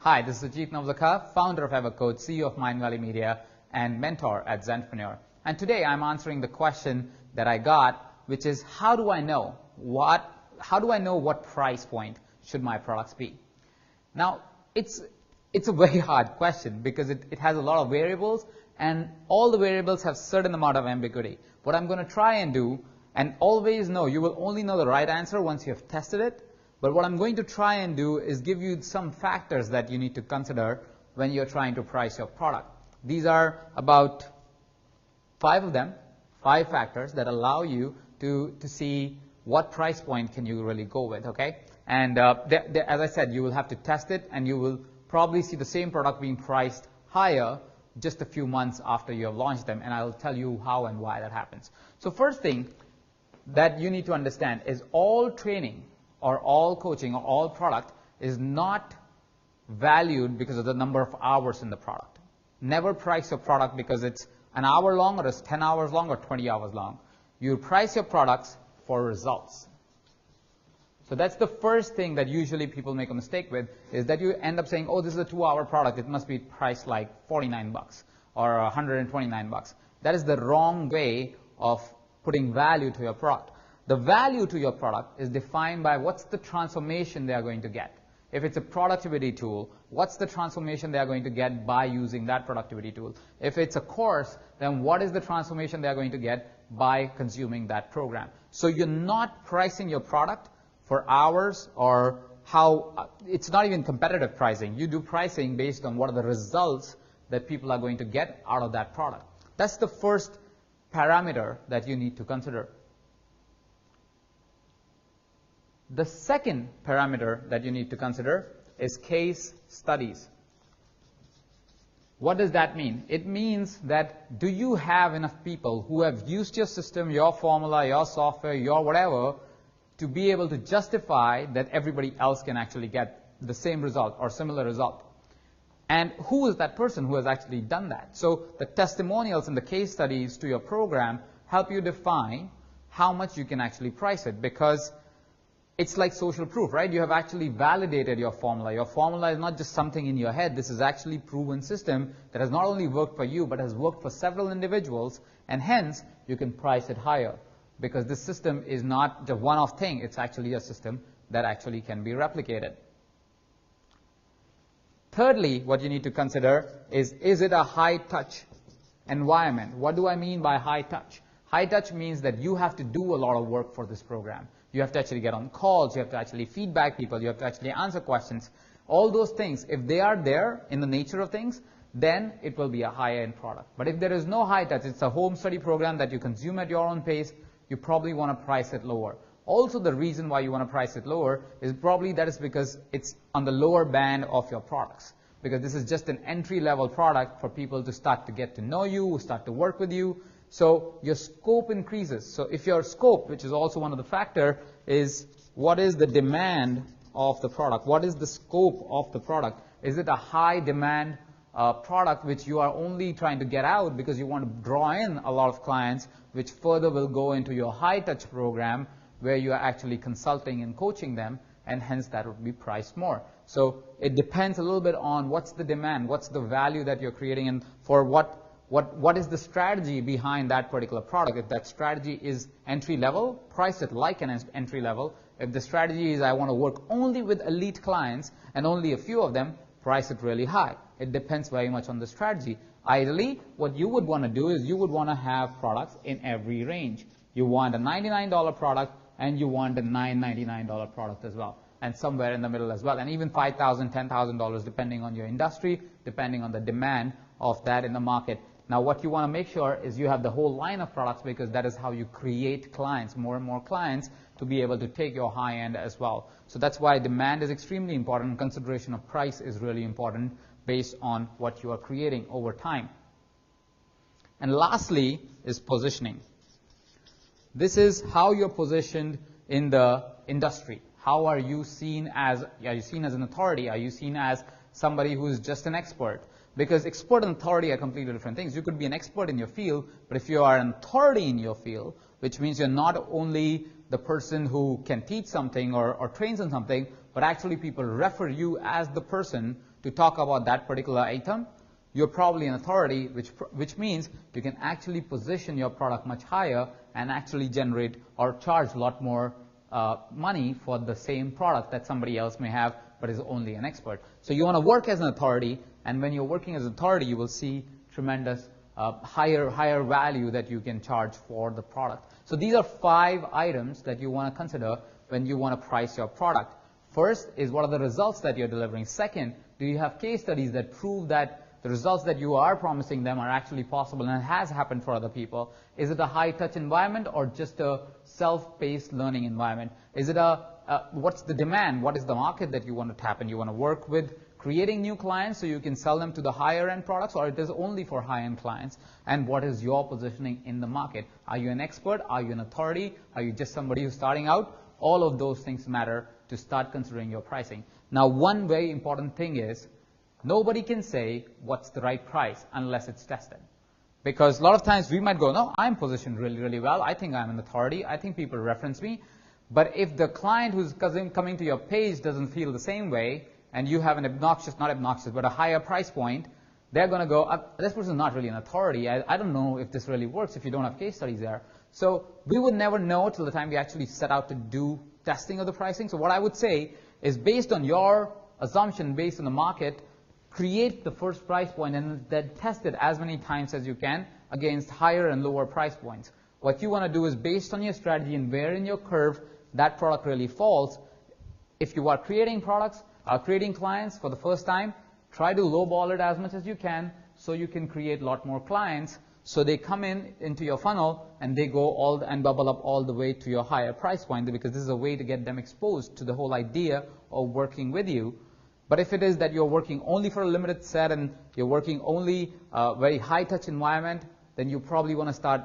Hi, this is Ajit Nawalkha, founder of EverCoach, CEO of Mind Valley Media, and mentor at Zentrepreneur. And today I'm answering the question that I got, which is how do I know what price point should my products be? Now, it's a very hard question because it has a lot of variables, and all the variables have certain amount of ambiguity. What I'm going to try and do, and always know, you will only know the right answer once you have tested it. But what I'm going to try and do is give you some factors that you need to consider when you're trying to price your product. These are about 5 of them, 5 factors that allow you to see what price point can you really go with, okay? And as I said, you will have to test it, and you will probably see the same product being priced higher just a few months after you have launched them, and I'll tell you how and why that happens. So first thing that you need to understand is all training or all coaching or all product is not valued because of the number of hours in the product. Never price your product because it's an hour long or it's 10 hours long or 20 hours long. You price your products for results. So that's the first thing that usually people make a mistake with, is that you end up saying, oh, this is a 2-hour product, it must be priced like 49 bucks or 129 bucks. That is the wrong way of putting value to your product. The value to your product is defined by what's the transformation they are going to get. If it's a productivity tool, what's the transformation they are going to get by using that productivity tool? If it's a course, then what is the transformation they are going to get by consuming that program? So you're not pricing your product for hours or how, it's not even competitive pricing. You do pricing based on what are the results that people are going to get out of that product. That's the first parameter that you need to consider. The second parameter that you need to consider is case studies. What does that mean? It means that do you have enough people who have used your system, your formula, your software, your whatever, to be able to justify that everybody else can actually get the same result or similar result? And who is that person who has actually done that? So the testimonials and the case studies to your program help you define how much you can actually price it, because it's like social proof, right? You have actually validated your formula. Your formula is not just something in your head. This is actually proven system that has not only worked for you, but has worked for several individuals, and hence you can price it higher, because this system is not just one-off thing. It's actually a system that actually can be replicated. Thirdly, what you need to consider is it a high-touch environment? What do I mean by high-touch? High-touch means that you have to do a lot of work for this program. You have to actually get on calls, you have to actually feedback people, you have to actually answer questions. All those things, if they are there in the nature of things, then it will be a high-end product. But if there is no high-touch, it's a home study program that you consume at your own pace, you probably want to price it lower. Also, the reason why you want to price it lower is probably that is because it's on the lower band of your products. Because this is just an entry-level product for people to start to get to know you, start to work with you. So your scope increases. So if your scope, which is also one of the factor, is what is the demand of the product? What is the scope of the product? Is it a high demand product which you are only trying to get out because you want to draw in a lot of clients, which further will go into your high touch program where you are actually consulting and coaching them, and hence that would be priced more. So it depends a little bit on what's the demand, what's the value that you're creating, and for what is the strategy behind that particular product. If that strategy is entry level, price it like an entry level. If the strategy is I want to work only with elite clients and only a few of them, price it really high. It depends very much on the strategy. Ideally, what you would want to do is you would want to have products in every range. You want a $99 product and you want a $999 product as well, and somewhere in the middle as well, and even $5,000, $10,000 depending on your industry, depending on the demand of that in the market. Now, what you want to make sure is you have the whole line of products, because that is how you create clients, more and more clients, to be able to take your high end as well. So that's why demand is extremely important. Consideration of price is really important based on what you are creating over time. And lastly is positioning. This is how you're positioned in the industry. How are you seen as? Are you seen as an authority? Are you seen as somebody who is just an expert? Because expert and authority are completely different things. You could be an expert in your field, but if you are an authority in your field, which means you're not only the person who can teach something or trains on something, but actually people refer you as the person to talk about that particular item, you're probably an authority, which means you can actually position your product much higher and actually generate or charge a lot more money for the same product that somebody else may have but is only an expert. So you want to work as an authority, and when you're working as an authority, you will see tremendous higher value that you can charge for the product. So these are 5 items that you want to consider when you want to price your product. First is, what are the results that you're delivering? Second, do you have case studies that prove that the results that you are promising them are actually possible and it has happened for other people? Is it a high-touch environment or just a self-paced learning environment? Is it what's the demand? What is the market that you want to tap in? You want to work with creating new clients so you can sell them to the higher-end products, or it is only for high-end clients? And what is your positioning in the market? Are you an expert? Are you an authority? Are you just somebody who's starting out? All of those things matter to start considering your pricing. Now, one very important thing is, nobody can say what's the right price unless it's tested. Because a lot of times we might go, no, I'm positioned really, really well. I think I'm an authority. I think people reference me. But if the client who's coming to your page doesn't feel the same way, and you have an not obnoxious, but a higher price point, they're going to go, this person's not really an authority. I don't know if this really works if you don't have case studies there. So we would never know till the time we actually set out to do testing of the pricing. So what I would say is, based on your assumption, based on the market, create the first price point and then test it as many times as you can against higher and lower price points. What you want to do is, based on your strategy and where in your curve that product really falls, if you are creating products, creating clients for the first time, try to lowball it as much as you can so you can create a lot more clients, so they come into your funnel and they go and bubble up all the way to your higher price point, because this is a way to get them exposed to the whole idea of working with you. But if it is that you're working only for a limited set and you're working only a very high-touch environment, then you probably want to start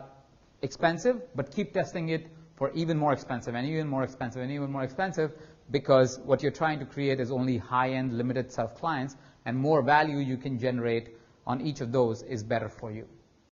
expensive, but keep testing it for even more expensive and even more expensive and even more expensive, because what you're trying to create is only high-end limited set of clients, and more value you can generate on each of those is better for you.